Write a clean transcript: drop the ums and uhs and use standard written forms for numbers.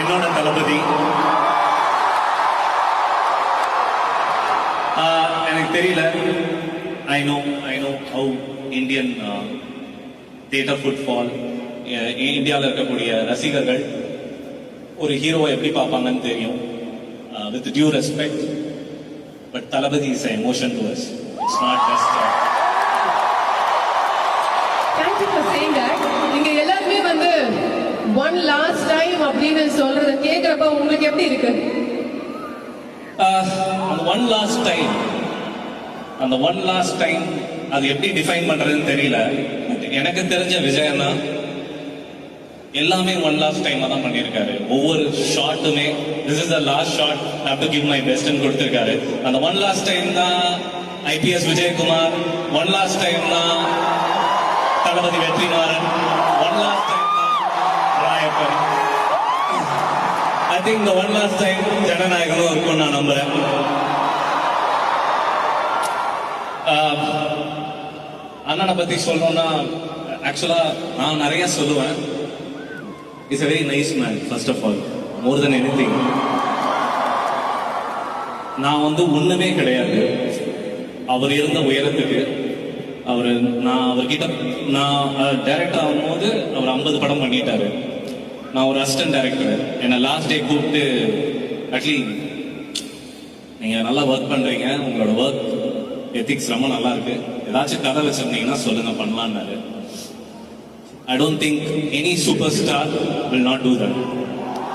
என்னோட தளபதி. எனக்கு தெரியல. I know how Indian theatre football, இந்தியாவில் இருக்கக்கூடிய ரசிகர்கள் ஒரு ஹீரோவை எப்படி பார்ப்பாங்கன்னு தெரியும். With due respect, but Thalapathy is emotion to us. It's not just. Thank you for saying that. நீங்க எல்லாருமே வந்து one last time அப்படின்னு சொல்றத கேக்குறப்ப உங்களுக்கு எப்படி இருக்கு? அந்த ஒன் லாஸ்ட் டைம் அது எப்படி டிஃபைன் பண்றதுன்னு தெரியல. எனக்கு தெரிஞ்ச விஜயன்னா எல்லாமே ஒன் லாஸ்ட் டைம் தான் பண்ணியிருக்காரு. ஒவ்வொரு ஷாட்டுமே this is the last shot, I have to give my பெஸ்ட்னு கொடுத்திருக்காரு. அந்த ஒன் லாஸ்ட் டைம் தான் IPS Vijayakumar, one last time தான் Thalapathy Vetrimaaran, one last time தான் ராயப்பன். ஐ திங்க் இந்த ஒன் லாஸ்ட் டைம் ஜனநாயகமும் இருக்கும் நான் நம்புறேன். அண்ணனை பத்தி சொல்லணும்னா ஆக்சுவலா நான் நிறைய சொல்லுவேன். Is a very nice man, first of all, more than anything. நான் வந்து ஒண்ணுமே கிடையாது அவர் இருந்த உயரத்துக்கு. நான் அவர்கிட்ட டைரக்டர் ஆகும்போது அவர் 50 படம் பண்ணிட்டாரு. நான் ஒரு அசிஸ்டன்ட் டைரக்டர். என்னை லாஸ்ட் டே கூப்பிட்டு, அட்லீஸ்ட் நீங்க நல்லா ஒர்க் பண்றீங்க, உங்களோட ஒர்க் எத்திக்ஸ் ரொம்ப நல்லா இருக்கு, ஏதாச்சும் கதை வச்சிருந்தீங்கன்னா சொல்லுங்க பண்ணலான்னாரு. I don't think any superstar will not do that.